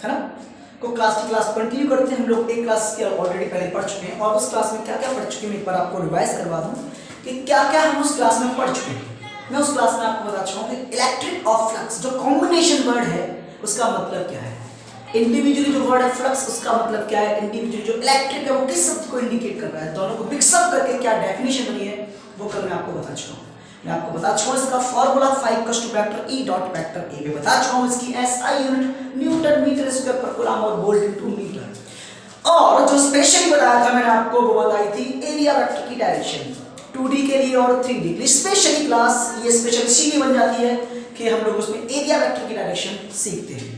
है ना। को क्लास की क्लास कंटिन्यू करते हैं। हम लोग एक क्लास के ऑलरेडी पहले पढ़ चुके हैं और उस क्लास में क्या क्या पढ़ चुके हैं मैं एक बार आपको रिवाइज करवा दूं कि क्या क्या हम उस क्लास में पढ़ चुके हैं। मैं उस क्लास में आपको बता चुका हूँ कि इलेक्ट्रिक और फ्लक्स जो कॉम्बिनेशन वर्ड है उसका मतलब क्या है, इंडिविजुअली जो वर्ड है फ्लक्स उसका मतलब क्या है, इंडिविजुअली जो इलेक्ट्रिक है वो किस शब्द को इंडिकेट कर रहा है, दोनों को मिक्सअप करके क्या डेफिनेशन बनी है वो कल मैं आपको बता चुका हूँ। मैं आपको बता चुका हूँ इसका formula 5 vector E dot vector A में बता चुका हूँ इसकी SI unit newton metre square पर कूलम और वोल्ट इनटू मीटर। और जो स्पेशली बताया था मैंने आपको वो बताई थी एरिया वेक्टर की डायरेक्शन 2D के लिए और 3D के लिए। स्पेशली क्लास ये स्पेशल इसीलिए बन जाती है कि हम लोग उसमें एरिया वेक्टर की डायरेक्शन सीखते हैं।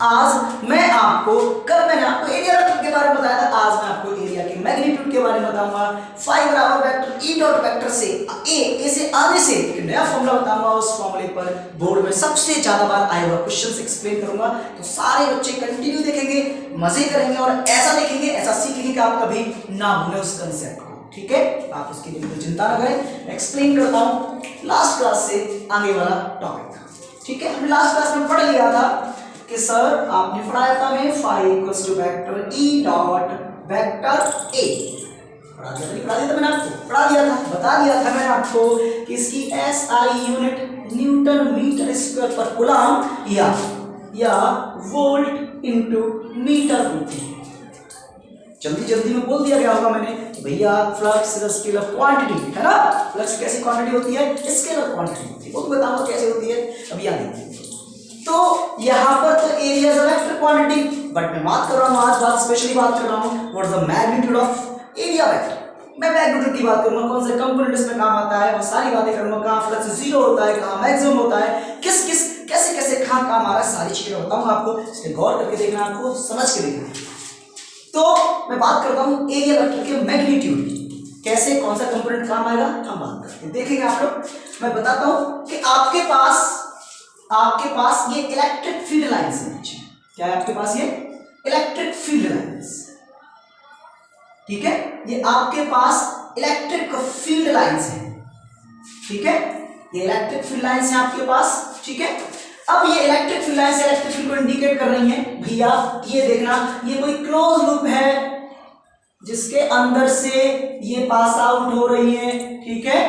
आज मैं आपको, कल मैंने आपको एरिया वेक्टर के बारे में बताया था, आज मैं आपको एरिया के मैग्नीट्यूड के बारे में बताऊंगा। 5 बराबर वेक्टर E डॉट वेक्टर से ए से आने से एक नया फॉर्मूला बताऊंगा। उस फॉर्मूले पर बोर्ड में सबसे ज्यादा बार आया हुआ क्वेश्चन एक्सप्लेन करूंगा, तो सारे बच्चे कंटिन्यू देखेंगे, मजे करेंगे और ऐसा देखेंगे, ऐसा सीखेंगे कि आप कभी ना भूलें उस कंसेप्ट को। ठीक है, आप उसके लिए कोई चिंता न करें। एक्सप्लेन करता हूँ लास्ट क्लास से आगे वाला टॉपिक। ठीक है, हमने लास्ट क्लास में पढ़ लिया था कि सर आपने पढ़ाया था मैं 5 vector E dot vector A पढ़ा दिया था मैंने आपको, पढ़ा दिया था, बता दिया था मैंने आपको कि इसकी SI unit newton metre square पर कूलम या वोल्ट इनटू मीटर होती है। जल्दी जल्दी में बोल दिया गया होगा मैंने कि भैया फ्लक्स स्केलर क्वांटिटी है ना, फ्लक्स कैसी क्वांटिटी होती है, स्केलर क्वांटिटी होती है, वो भी बताऊंगा कैसे होती है, अभी याद देखिए। तो यहाँ पर तो area is a vector quantity, but मैं बात कर रहा हूँ, आज बात स्पेशली बात कर रहा हूँ what is the magnitude of area vector. मैं मैग्नीट्यूड की बात करूंगा, कौन से कंपोनेंट इसमें काम आता है, वो सारी बातें करूंगा, कहाँ फ्लक्स जीरो होता है, कहाँ मैक्सिमम होता है, किस किस कैसे कैसे कहाँ काम आ रहा है, सारी चीजें बताऊंगा आपको, इसलिए गौर करके देखना, आपको समझ के देखना। तो मैं बात करता हूँ एरिया वेक्टर के मैग्नीट्यूड की, कैसे कौन सा कंपोनेंट काम आएगा हम बात करते हैं, देखेंगे आप लोग। मैं बताता हूँ कि आपके पास ये इलेक्ट्रिक फील्ड लाइंस है नीचे, क्या है आपके पास ये इलेक्ट्रिक फील्ड लाइंस, ठीक है, ये आपके पास इलेक्ट्रिक फील्ड लाइंस है, ठीक है, ये इलेक्ट्रिक फील्ड लाइंस है आपके पास, ठीक है। अब ये electric field lines electric field को इंडिकेट कर रही है भैया, ये देखना, ये कोई क्लोज लूप है जिसके अंदर से ये पास आउट हो रही है, ठीक है,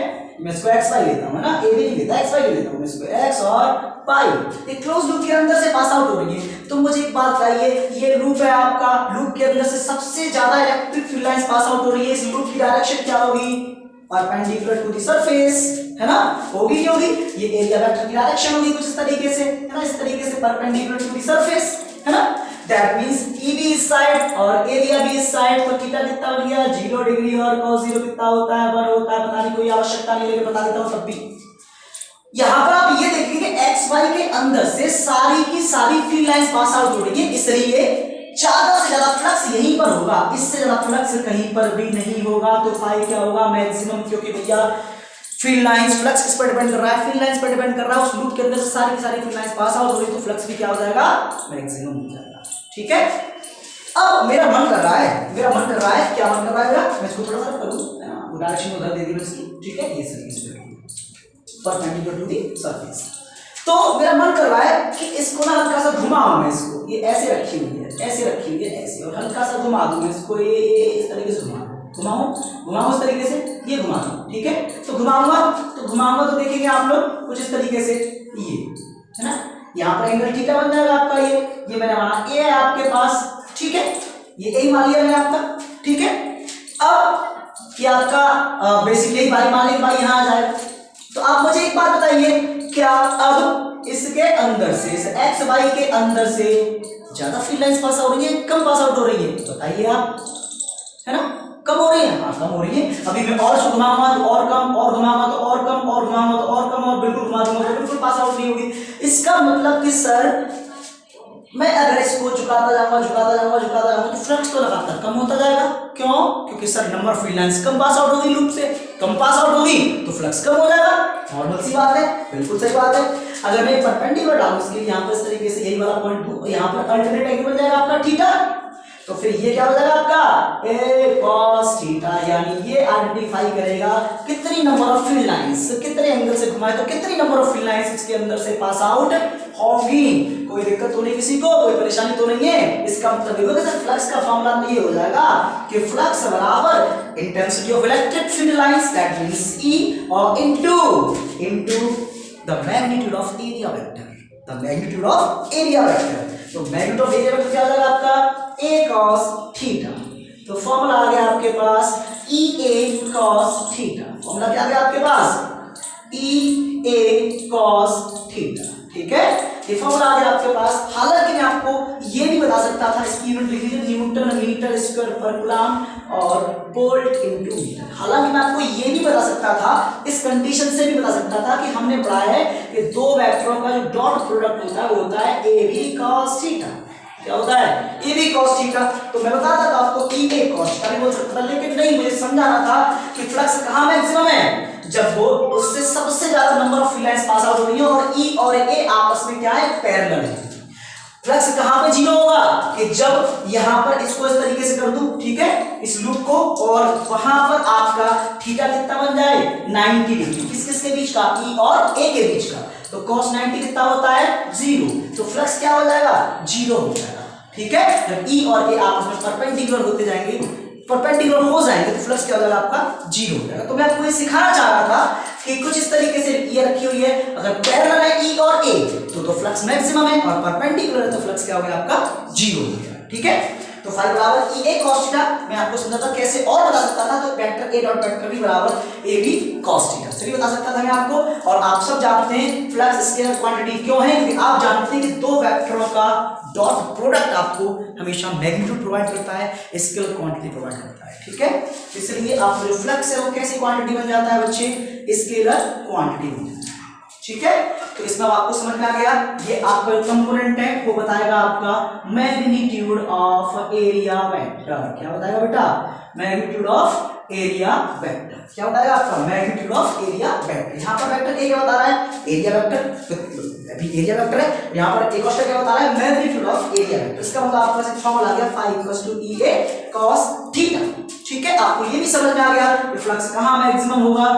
मैं इसको एक्स वाई लेता हूँ ना, ए भी नहीं लेता, एक्स वाई ले लेता हूँ मैं इसको, एक्स और पाई, एक क्लोज लूप के अंदर से पास आउट हो रही है। तो मुझे एक बात बताइए, ये लूप है आपका, लूप के अंदर से सबसे ज्यादा electric field lines pass out हो रही है, इस लूप की डायरेक्शन क्या होगी, परपेंडिकुलर टू द सरफेस, है ना, होगी क्या होगी, ये एरिया वेक्टर की डायरेक्शन होगी कुछ इस तरीके से, है ना, इस तरीके से परपेंडिकुलर टू द सरफेस, है ना। दैट मींस ई भी इस साइड और एरिया भी इस साइड, तो थीटा कितना बन गया 0 डिग्री और cos 0 कितना होता है 1 होता है, बताने कोई आवश्यकता नहीं, लेकिन बता देता हूं तब भी। यहां पर आप ये देखेंगे एक्स वाई के अंदर से सारी की सारी फील्ड लाइंस पास आउट हो रही है, इसलिए ज्यादा से ज्यादा फ्लक्स यहीं पर होगा, इससे ज्यादा फ्लक्स कहीं पर भी नहीं होगा। तो पाई क्या होगा मैक्सिमम, क्योंकि भैया फील्ड लाइंस फ्लक्स किस पर डिपेंड कर रहा है, फील्ड लाइंस पर डिपेंड कर रहा है, उस लूप के अंदर से सारी की सारी फील्ड लाइंस पास आउट हो रही है, तो फ्लक्स भी क्या हो जाएगा मैक्सिमम हो जाएगा, ठीक है। अब मेरा मन कर रहा है, क्या मन कर रहा है मेरा, मैं इसको थोड़ा सा करूं, वो डायरेक्शन उधर दे दी मैं इसकी, ठीक है, ये surface perpendicular to the surface. तो मेरा मन कर रहा है कि इसको ना हल्का सा घुमाऊं मैं इसको, ये ऐसे रखी हुई है, ऐसे, और हल्का सा घुमा दूं मैं इसको, ये इस तरीके से घुमाऊं इस तरीके से, ये घुमा दूं, ठीक है। तो घुमाऊंगा तो देखेंगे आप लोग कुछ इस तरीके से, ये है ना, यहाँ पर एंगल थीटा बन जाएगा आपका, ये मैंने माना ए है आपके पास, ठीक है, ये ए मान लिया मैंने आपका, ठीक है। अब ये आपका बेसिकली बाई मान लेंगे, बाई यहाँ आ जाएगा। तो आप मुझे एक बात बताइए, क्या अब इसके अंदर से, इस एक्स वाई के अंदर से ज्यादा फील्ड लाइंस पास हो रही है, कम पास आउट हो रही है, बताइए आप, है ना, कम हो रही है, हाँ कम हो रही है। अभी मैं और घुमाऊंगा तो और कम, और घुमाऊंगा तो और कम, और घुमाऊंगा तो और कम, और बिल्कुल घुमा दूंगा तो बिल्कुल पास आउट नहीं होगी। इसका मतलब कि सर मैं अगर इसको झुकाता जाऊंगा तो फ्लक्स तो लगातार कम होता जाएगा, क्यों, क्योंकि sir number of field lines come pass out होगी, लूप से कम पास आउट होगी तो फ्लक्स कम हो जाएगा, नॉर्मल सी बात है, बिल्कुल सही बात है। अगर मैं परपेंडिकुलर डालूं इसके यहाँ पर इस तरीके से, यही वाला पॉइंट यहाँ पर अल्टरनेट एंगल बन जाएगा आपका थीटा, तो फिर ये क्या हो जाएगा आपका ए cos थीटा, यानी ये आइडेंटिफाई करेगा कितनी नंबर ऑफ फील्ड लाइंस, कितने एंगल से घुमाए तो कितनी नंबर ऑफ फील्ड लाइंस इसके अंदर से पास आउट होगी। कोई दिक्कत तो नहीं किसी को, कोई परेशानी तो नहीं है। इसका मतलब ये होगा कि फ्लक्स का फॉर्मूला ये हो जाएगा कि फ्लक्स बराबर intensity of electric field lines, that means E, और into the magnitude of area vector, the magnitude of area vector. तो मैग्नीट्यूड ऑफ एरिया वेक्टर क्या हो जाएगा आपका a cos थीटा। तो फॉर्मूला आ गया आपके पास EA cos थीटा। फॉर्मूला क्या आ गया आपके पास EA cos थीटा, ठीक है। ये फॉर्मूला आ गया आपके पास। हालांकि मैं आपको ये भी बता सकता था, इसकी यूनिट लिख लीजिए न्यूटन मीटर स्क्वायर पर कूलम और वोल्ट इनटू मीटर। हालांकि मैं आपको ये भी बता सकता था, इस कंडीशन से भी बता सकता था कि हमने पढ़ा है कि दो वेक्टरों का जो डॉट प्रोडक्ट होता है वो होता है AB cos थीटा। क्या होता है AB cos थीटा। तो मैं बताता था आपको EA cos थीटा भी बोल सकता था, लेकिन नहीं, मुझे समझाना था कि फ्लक्स कहां मैक्सिमम है, जब वो उससे सबसे ज्यादा number of field lines pass out हो रही है और E और A आपस में क्या है पैरेलल है। फ्लक्स कहां पे जीरो होगा कि जब यहां पर इसको इस तरीके से कर दूं, ठीक है, इस लूप को, और वहां पर आपका थीटा कितना बन जाए 90 डिग्री, किस किस के बीच का E और A के बीच का। तो cos 90 कितना होता है 0, तो फ्लक्स क्या हो जाएगा 0 हो जाएगा, ठीक है। जब E और A आपस में परपेंडिकुलर होते जाएंगे, परपेंडिकुलर हो जाएंगे, तो फ्लक्स क्या हो जाएगा आपका 0 हो जाएगा। तो मैं आपको ये सिखाना चाह रहा था कि कुछ इस तरीके से ये रखी हुई है, अगर पैरेलल है E और A तो फ्लक्स मैक्सिमम है, और परपेंडिकुलर है तो फ्लक्स क्या हो गया आपका 0 हो गया, ठीक है। तो फाई बराबर EA cos थीटा मैं आपको समझाता कैसे और बता सकता था, तो vector A dot vector B बराबर AB cos थीटा से भी बता सकता था मैं आपको। और आप सब जानते हैं फ्लक्स स्केलर क्वांटिटी क्यों है, क्योंकि आप जानते हैं कि दो वेक्टरों का डॉट प्रोडक्ट आपको हमेशा मैग्नीट्यूड प्रोवाइड करता है, स्केलर क्वांटिटी प्रोवाइड करता है, ठीक है। इसलिए आप जो फ्लक्स है वो कैसी क्वांटिटी बन जाता है बच्चे, स्केलर क्वांटिटी बन जाता है, ठीक है। तो इसमें आपको समझ में आ गया, ये आपका कंपोनेंट है वो बताएगा आपका मैग्नीट्यूड ऑफ एरिया वेक्टर। क्या बताएगा बेटा, मैग्नीट्यूड ऑफ एरिया वेक्टर। क्या बताएगा आपका मैग्नीट्यूड ऑफ एरिया वेक्टर। यहाँ पर वेक्टर ए क्या बता रहा है, एरिया वेक्टर, अभी एरिया वेक्टर है, यहाँ पर एक क्वेश्चन क्या बता रहा है मैग्नीट्यूड ऑफ एरिया वेक्टर। इसका मतलब आपके पास फॉर्मूला आ गया phi = EA cos थीटा, ठीक है। आपको ये भी समझ में आ गया कि फ्लक्स कहाँ मैक्सिमम होगा,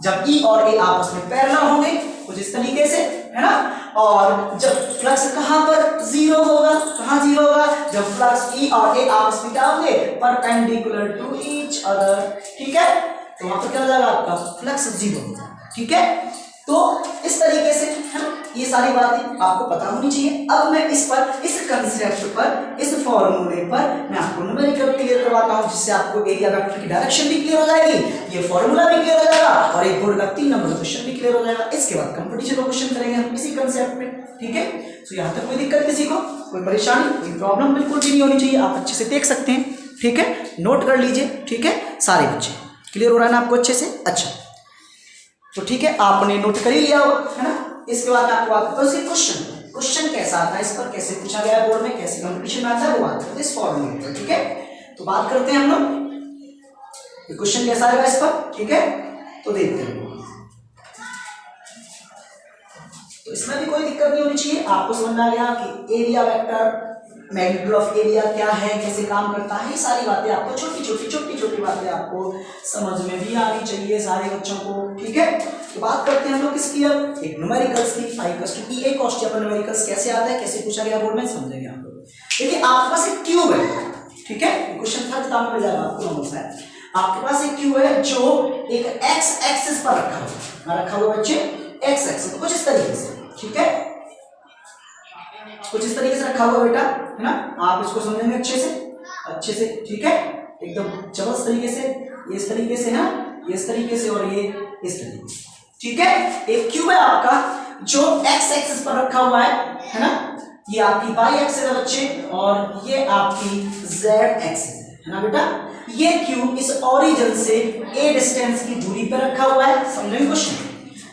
जब E और A आपस में पैरेलल होंगे कुछ इस तरीके से, है ना। और जब फ्लक्स कहां पर 0 होगा, कहां 0 होगा, जब फ्लक्स E और A आपस में क्या होंगे परपेंडिकुलर टू ईच अदर, ठीक है। तो वहां पर क्या हो जाएगा आपका फ्लक्स 0 हो जाएगा, ठीक है। तो इस तरीके से, है ना, ये सारी बातें आपको पता होनी चाहिए। अब मैं इस पर, इस कंसेप्ट पर, इस फॉर्मूले पर मैं आपको न्यूमेरिकल क्लियर करवाता हूं, जिससे आपको एरिया वेक्टर की डायरेक्शन भी क्लियर हो जाएगी, ये फॉर्मूला भी क्लियर हो जाएगा, और एक बोर्ड का 3 नंबर क्वेश्चन भी क्लियर हो जाएगा। इसके बाद कंपटीशन क्वेश्चन करेंगे हम इसी कंसेप्ट में, ठीक है। तो यहाँ तक कोई दिक्कत किसी को, कोई परेशानी, कोई प्रॉब्लम बिल्कुल भी नहीं होनी चाहिए। आप अच्छे से देख सकते हैं, ठीक है, नोट कर लीजिए, ठीक है। सारे बच्चे क्लियर हो रहा है ना आपको अच्छे से, अच्छा तो ठीक है, आपने नोट कर ही लिया होगा, है ना। इसके बाद मैं आपको बात करता हूँ इसके क्वेश्चन कैसा आता है, इस पर कैसे पूछा गया है बोर्ड में, कैसे कंपटीशन में आता है, वो बात करते हैं इस फॉर्मूले पर, ठीक है। तो बात करते हैं हम लोग क्वेश्चन कैसा आएगा इस पर, ठीक है। तो देखते हैं, तो इसमें भी कोई दिक्कत नहीं होनी चाहिए। आपको समझ में आ गया कि area vector, magnitude of area क्या है, कैसे काम करता है, ये सारी बातें आपको छोटी छोटी बातें आपको समझ में भी आनी चाहिए सारे बच्चों को, ठीक है। तो बात करते हैं हम लोग किसकी, अब एक न्यूमेरिकल्स की। phi = EA cos थीटा पर न्यूमेरिकल्स कैसे आता है, कैसे पूछा गया बोर्ड में, समझेंगे आप लोग। देखिए आपके पास एक क्यूब है, ठीक है, क्वेश्चन था किताब में मिल जाएगा आपको नंबर से। आपके पास एक क्यूब है जो एक x एक्सिस पर रखा हुआ बच्चे, x एक्सिस कुछ इस तरीके से, ठीक है, कुछ इस तरीके से रखा हुआ बेटा, है ना। आप इसको समझेंगे अच्छे से, ठीक है, एकदम जबरदस्त तरीके से, ये इस तरीके से है, ये इस तरीके से, और ये इस तरीके से, ठीक है। एक क्यूब है आपका जो x एक्सिस पर रखा हुआ है ना। ये आपकी y एक्सिस है बच्चे, और ये आपकी z एक्सिस है ना बेटा। ये क्यूब इस ओरिजिन से a डिस्टेंस की दूरी पर रखा हुआ है, समझेंगे क्वेश्चन।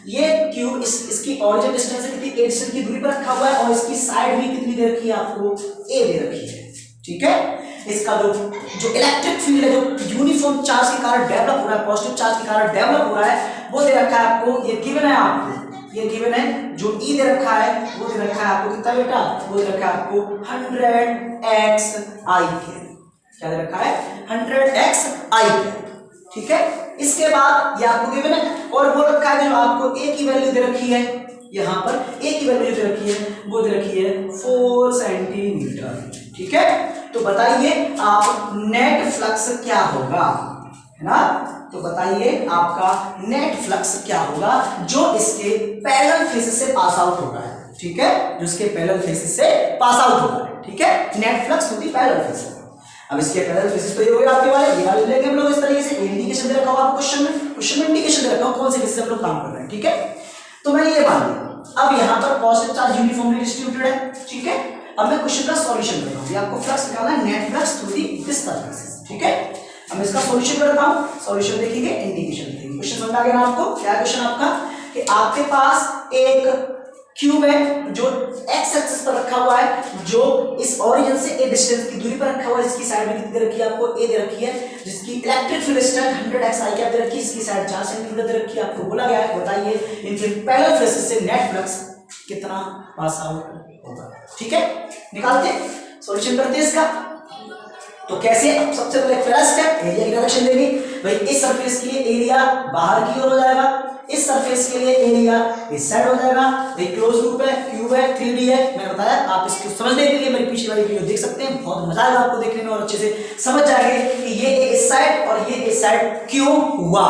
ये क्यूब इसकी ओरिजिन डिस्टेंस से कितनी a डिस्टेंस की दूरी पर रखा हुआ है, और इसकी साइड भी कितनी दे रखी है आपको, a दे रखी है, ठीक है। इसका जो इलेक्ट्रिक फील्ड है, जो यूनिफॉर्म चार्ज के कारण डेवलप हो रहा है, पॉजिटिव चार्ज के कारण डेवलप हो रहा है, वो दे रखा है आपको, ये गिवन है आपको, ये गिवन है। जो E दे रखा है वो दे रखा है आपको कितना बेटा, वो दे रखा है आपको 100 x I के, क्या दे रखा है 100x आई कैप, ठीक है। इसके बाद ये आपको गिवन है और वो रखा है जो आपको a की वैल्यू दे रखी है, यहाँ पर a की वैल्यू दे रखी है वो दे रखी है 4 सेंटीमीटर, ठीक है। तो बताइए आप नेट फ्लक्स क्या होगा, है ना। तो बताइए आपका नेट फ्लक्स क्या होगा जो इसके पैरेलल फेसेस से पास आउट हो रहा है, ठीक है, जो इसके पैरेलल फेसेस से पास आउट हो रहा है, ठीक है। नेट फ्लक्स होती पैरेलल फेसेस। अब इसके पैरेलल फेसेस तो ये हो गए आपके वाले, ये वाले लेंगे हम लोग इस तरीके से। इंडिकेशन दे रखा होगा आपको क्वेश्चन में इंडिकेशन दे रखा होगा कौन से फेसेस हम लोग काम कर रहे हैं, ठीक है। तो मैंने ये मान लिया। अब यहाँ पर पॉजिटिव चार्ज यूनिफॉर्मली डिस्ट्रीब्यूटेड है, ठीक है। अब मैं क्वेश्चन का सॉल्यूशन कर रहा हूँ, आपको फ्लक्स निकालना है, net flux through the distance faces, ठीक है। अब इसका सॉल्यूशन करता हूँ, सॉल्यूशन देखेंगे, इंडिकेशन देखेंगे। क्वेश्चन समझ आ गया ना आपको, क्या क्वेश्चन आपका कि आपके पास एक क्यूब है जो एक्स एक्सिस पर रखा हुआ है, जो इस ओरिजिन से ए डिस्टेंस की दूरी पर रखा हुआ है, जिसकी साइड में कितनी दे रखी है आपको ए दे रखी है, जिसकी इलेक्ट्रिक फील्ड स्ट्रेंथ 100x आई कैप दे रखी है, इसकी साइड 4 सेंटीमीटर दे रखी है। आपको बोला गया है बताइए इनके पैरेलल फेसेस से नेट फ्लक्स कितना पास आउट होगा, ठीक है। निकालते हैं, सॉल्यूशन करते हैं इसका। तो कैसे, अब सबसे पहले पहला स्टेप एरिया की डायरेक्शन देंगे। भाई इस सरफेस के लिए एरिया बाहर की ओर हो जाएगा, इस सरफेस के लिए एरिया इस साइड हो जाएगा। भाई क्लोज लूप है, क्यूब है, 3D है, मैंने बताया। आप इसको समझने के लिए मेरी पिछली वाली वीडियो देख सकते हैं, बहुत मजा आएगा आपको देखने में और अच्छे से समझ जाएंगे कि ये इस साइड और ये इस साइड क्यों हुआ,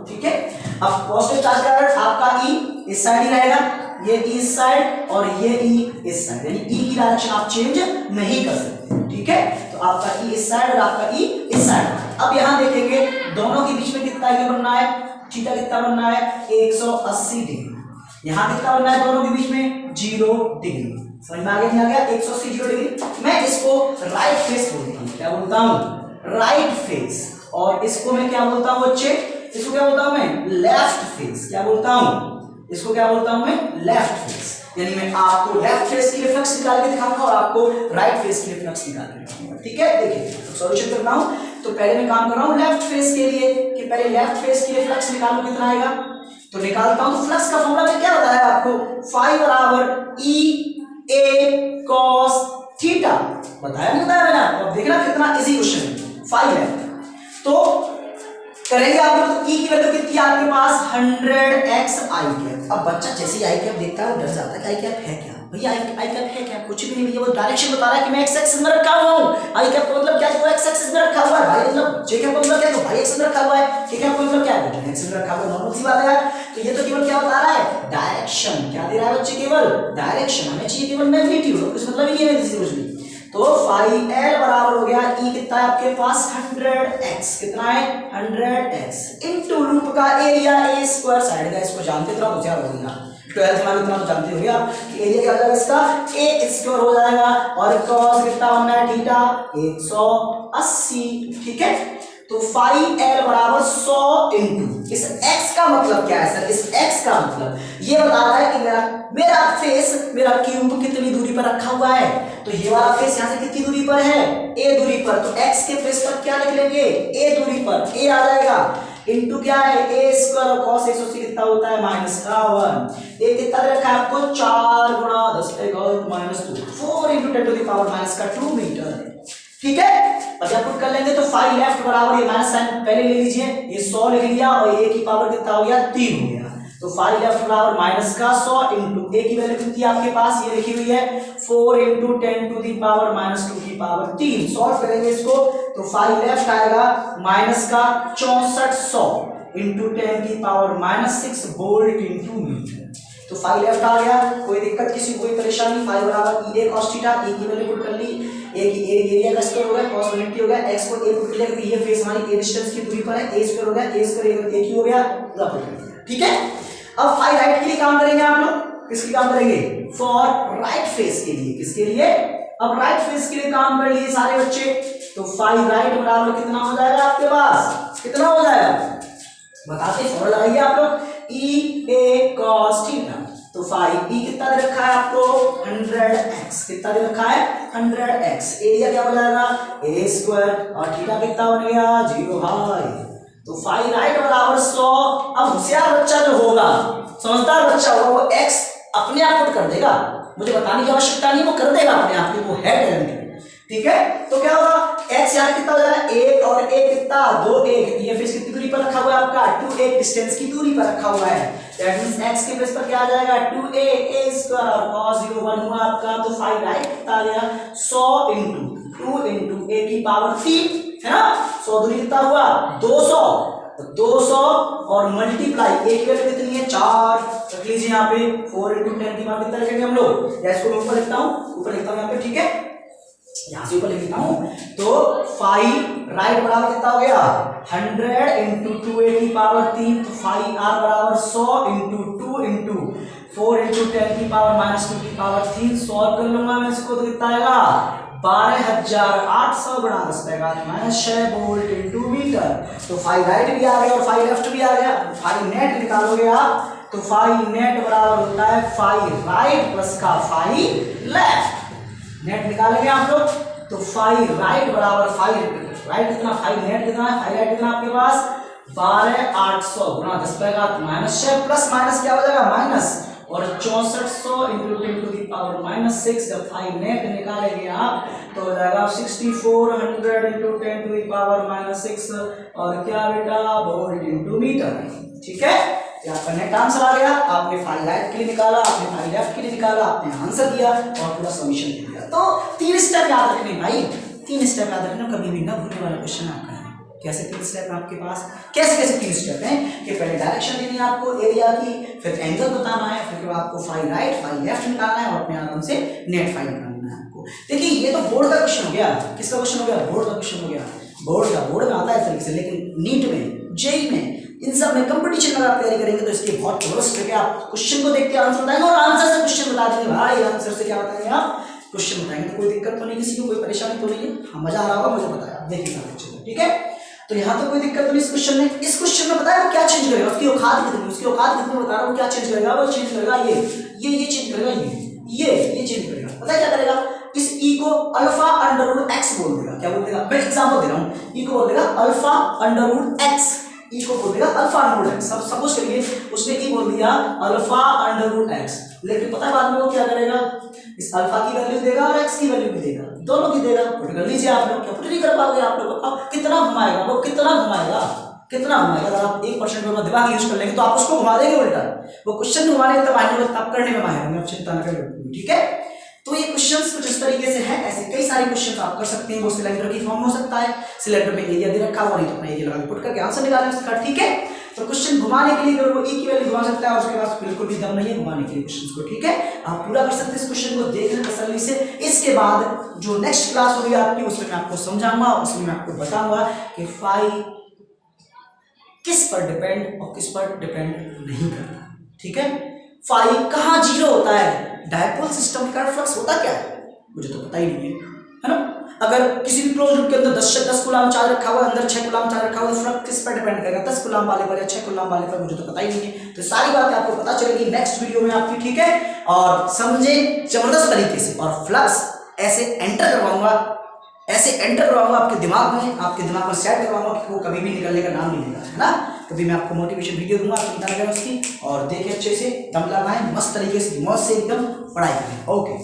ठीक है। अब पॉजिटिव चार्ज का आपका ई इस साइड ही रहेगा, ये इस साइड और ये ई इस साइड, यानी ई की डायरेक्शन आप चेंज नहीं कर सकते, ठीक है। तो आपका ई इस साइड और आपका ई इस साइड। अब यहां देखेंगे दोनों के बीच में कितना एंगल बनना है, थीटा कितना बनना है 180 डिग्री। यहां कितना बनना है दोनों के बीच में 0 डिग्री। समझ में आ गया नहीं आ गया, 180 0 डिग्री। मैं इसको राइट फेस बोलता हूं, क्या बोलता हूं राइट फेस, और इसको मैं क्या बोलता हूं बच्चे, इसको क्या बोलता हूं मैं लेफ्ट फेस। क्या बोलता हूं इसको, क्या बोलता हूं मैं लेफ्ट फेस। यानी मैं आपको लेफ्ट फेस के लिए फ्लक्स निकाल के दिखाऊंगा और आपको राइट फेस के लिए फ्लक्स निकाल के दिखाऊंगा, ठीक है। देखिए तो सॉल्यूशन करता हूं, तो पहले मैं काम कर रहा हूं लेफ्ट फेस के लिए कि पहले लेफ्ट फेस के लिए फ्लक्स निकालूं, कितना आएगा तो निकालता हूं। तो फ्लक्स का फॉर्मूला मैं क्या बताया आपको, फाई बराबर ई ए कॉस थीटा, बताया नहीं बताया मैंने आपको। अब देखना कितना इजी क्वेश्चन है, फाई है तो करेंगे आप लोग। ई की वैल्यू कितनी है आपके पास 100x आई कैप। अब बच्चा जैसे ही आई कैप देखता है वो डर जाता है कि आई कैप है क्या भैया, आई कैप है क्या, कुछ भी नहीं भैया, वो डायरेक्शन बता रहा है कि मैं एक्स एक्सिस में रखा हुआ हूं। आई कैप का मतलब क्या है, वो एक्स एक्सिस में रखा हुआ है भाई, मतलब जे कैप का मतलब क्या है, भाई एक्सिस में रखा हुआ है, के कैप का मतलब क्या है, एक्सिस में रखा हुआ है, नॉर्मल सी बात है यार। तो ये तो केवल क्या बता रहा है, डायरेक्शन। क्या दे रहा है बच्चे, केवल डायरेक्शन, हमें चाहिए केवल मैग्नीट्यूड, कुछ मतलब ही नहीं है कुछ भी। तो फाई एल बराबर हो गया ई कितना है आपके पास 100x, कितना है 100x इनटू लूप का एरिया ए स्क्वायर साइड का, इसको जानते थे आप, क्या हो गया 12th में इतना तो जानते हो आप कि एरिया क्या हो जाएगा इसका ए स्क्वायर हो जाएगा, और cos कितना बनना है थीटा 180, ठीक है। तो फाई एल बराबर 100 इंटू इस x का मतलब क्या है सर, इस x का मतलब ये बता रहा है कि मेरा फेस, मेरा क्यूब कितनी दूरी पर रखा हुआ है। तो ये वाला फेस यहाँ से कितनी दूरी पर है, a दूरी पर। तो x के फेस पर क्या लिख लेंगे, a दूरी पर, a आ जाएगा इनटू क्या है a स्क्वायर और cos 180 कितना होता है -1। a कितना दे रखा है आपको 4 गुणा 10 पे -2, 4 into 10 to the power -2 metre, ठीक है। अब जब पुट कर लेंगे तो फाई लेफ्ट बराबर ये माइनस साइन पहले ले लीजिए, ये 100 लिख लिया और a की पावर कितना हो गया 3 हो गया। तो फाई लेफ्ट बराबर माइनस का 100 इंटू a की वैल्यू कितनी है आपके पास, ये लिखी हुई है 4 इंटू 10 टू दी पावर -2 की पावर 3। सॉल्व करेंगे इसको तो फाई लेफ्ट आएगा माइनस का 6400 इंटू 10 की पावर -6 वोल्ट इंटू मीटर। तो फाई लेफ्ट आ गया, कोई दिक्कत किसी कोई परेशानी। फाई बराबर e a cos theta, e की वैल्यू पुट कर ली, a की एरिया का स्क्वायर हो गया, cos 180 हो गया, x को a पुट कर लिया क्योंकि ये फेस हमारी a डिस्टेंस की दूरी पर है, a स्क्वायर हो गया, a स्क्वायर a की हो गया, पूरा पुट कर दिया, ठीक है। अब फाई राइट के लिए काम करेंगे आप लोग, किसकी काम करेंगे, फॉर राइट फेस के लिए, किसके लिए, अब राइट फेस के लिए काम कर लिए सारे बच्चे। तो फाई राइट बराबर कितना हो जाएगा आपके पास, कितना हो जाएगा बताते, फॉर्मूला लगाइए आप लोग, e a cos थीटा। तो फाई e कितना दे रखा है आपको 100x, कितना दे रखा है 100x, एरिया क्या हो जाएगा a स्क्वायर और थीटा कितना बन गया 0 हाई। तो फाई राइट बराबर 100। अब होशियार बच्चा जो होगा, समझदार बच्चा होगा, वो x अपने आप पुट कर देगा, मुझे बताने की आवश्यकता नहीं, वो कर देगा अपने आप, वो है टैलेंटेड। ठीक है, तो क्या होगा x यहाँ कितना हो जाएगा 1 और 1 कितना 2 1, ये फिर कितनी दूरी पर रखा हुआ है आपका 2 1 डिस्टेंस की दूरी पर रखा हुआ है। दैट मींस x के प्लेस पर क्या आ जाएगा 2a a स्क्वायर और cos 0 1 हुआ आपका, तो 5 राइट कितना आ गया 100 into 2 into a की पावर 3 है ना, 100 दूरी कितना हुआ 200, 200 और मल्टीप्लाई a की वैल्यू कितनी है 4, रख लीजिए यहाँ पे 4 into 10 की पावर कितना रखेंगे हम लोग, या इसको मैं ऊपर लिखता हूँ यहाँ पे, ठीक है यहाँ से ऊपर लिखता हूँ, तो 5 राइट बराबर कितना हो गया 100 into 2a की पावर 3, तो 5r बराबर 100 into 2 into 4 into 10 की पावर -2 की पावर 3, सॉल्व कर लूंगा मैं इसको तो कितना आएगा 12,800 गुणा 10⁻⁻6 वोल्ट इनटू मीटर। तो 5 राइट भी आ गया और 5 लेफ्ट भी आ गया, 5 नेट निकालोगे आप तो 5 नेट बराबर होता है 5 राइट प्लस का 5 लेफ्ट, नेट निकालेंगे आप लोग तो 5 राइट बराबर 5 राइट कितना 5 नेट कितना है 5 राइट कितना आपके पास 12,800 गुणा 10⁻⁻6 प्लस माइनस क्या हो जाएगा माइनस और 6400 इंटू 10 टू दी पावर -6, जब 5 नेट निकालेंगे आप तो हो जाएगा 6400 इंटू 10 टू दी पावर -6 और क्या बेटा वोल्ट इंटू मीटर। ठीक है, ये आपका नेट आंसर आ गया, आपने 5 राइट के लिए निकाला, आपने 5 लेफ्ट के लिए निकाला, आपने आंसर दिया और पूरा सॉल्यूशन दिया। तो 3 स्टेप याद रखने भाई, 3 स्टेप याद रखना, कभी भी ना भूलने वाला क्वेश्चन आपका है। कैसे 3 स्टेप है आपके पास, कैसे 3 स्टेप हैं कि पहले डायरेक्शन देनी है आपको एरिया की, फिर एंगल बताना है, फिर आपको 5 राइट 5 लेफ्ट निकालना है और अपने आराम से नेट 5 निकालना है आपको। देखिए ये तो बोर्ड का क्वेश्चन हो गया, किसका क्वेश्चन हो गया बोर्ड का क्वेश्चन हो गया, बोर्ड में आता है इस तरीके से, लेकिन नीट में जेई में इन सब में कंपटीशन में आप तैयारी करेंगे तो इसके बहुत क्लोज करके आप क्वेश्चन को देख के आंसर बताएंगे और आंसर से क्वेश्चन बता देंगे भाई, आंसर से क्या बताएंगे आप क्वेश्चन बताएंगे, तो कोई दिक्कत तो नहीं, किसी को कोई परेशानी तो नहीं है, हाँ मजा आ रहा होगा मुझे बताया देखिए। ठीक है, तो यहाँ तो कोई दिक्कत नहीं इस क्वेश्चन में, इस क्वेश्चन में बताया वो क्या चेंज करेगा, उसकी औकात कितनी बता रहा हूँ, क्या चेंज करेगा, वो चेंज करेगा ये चेंज करेगा, ये चेंज करेगा, पता है क्या करेगा, इस ई को अल्फा अंडर रूट एक्स बोल देगा, क्या बोल देगा, मैं एग्जांपल दे रहा हूँ, ई को बोल देगा alpha under root x, E को बोल देगा alpha under root x, suppose करिए उसने ई बोल दिया अल्फा अंडर रूट एक्स, लेकिन पता है बाद में वो क्या करेगा, इस अल्फा की वैल्यू देगा और एक्स की वैल्यू भी देगा, दोनों की देगा, पुट कर लीजिए आप लोग, क्या पुट नहीं कर पाओगे आप लोग, अब कितना घुमाएगा वो, कितना घुमाएगा अगर आप 1% में दिमाग यूज कर लेंगे तो आप उसको घुमा देंगे उल्टा, वो क्वेश्चन घुमाने तब आने वक्त आप करने में माहिर होंगे, आप चिंता न करें। ठीक है, तो ये क्वेश्चंस कुछ इस तरीके से है, ऐसे कई सारे क्वेश्चन आप कर सकते हैं, वो सिलेंडर की फॉर्म हो सकता है, सिलेंडर में एरिया दे रखा हुआ नहीं तो अपना एरिया लगा के पुट करके आंसर निकालें उसका। ठीक है, तो क्वेश्चन घुमाने के लिए अगर वो ई की वैल्यू घुमा सकता है और उसके पास बिल्कुल भी दम नहीं है घुमाने के लिए क्वेश्चन को। ठीक है, आप पूरा कर सकते हैं इस क्वेश्चन को, देख लें तसल्ली से। इसके बाद जो नेक्स्ट क्लास होगी आपकी उसमें मैं आपको समझाऊंगा, उसमें मैं आपको बताऊंगा कि फाई किस पर डिपेंड और किस पर डिपेंड नहीं करता। ठीक है, फाई कहाँ जीरो होता है, डायपोल सिस्टम का फ्लक्स होता क्या है मुझे तो पता ही नहीं है ना, अगर किसी भी क्लोज लूप के अंदर 10 कूलाम चार्ज रखा हुआ है, अंदर 6 कूलाम चार्ज रखा हुआ है, फ्लक्स किस पर डिपेंड करेगा, 10 कूलाम वाले पर या 6 कूलाम वाले पर, मुझे तो पता ही नहीं है। तो सारी बातें आपको पता चलेगी नेक्स्ट वीडियो में आपकी। ठीक है, और समझे जबरदस्त तरीके से, और फ्लक्स ऐसे एंटर करवाऊंगा आपके दिमाग में सेट करवाऊंगा कि वो कभी भी निकलने का नाम नहीं लेगा, है ना। कभी मैं आपको मोटिवेशन वीडियो दूंगा, चिंता न करें उसकी, और देखें अच्छे से, दम लगाएं, मस्त तरीके से, मौज से एकदम पढ़ाई करें। ओके।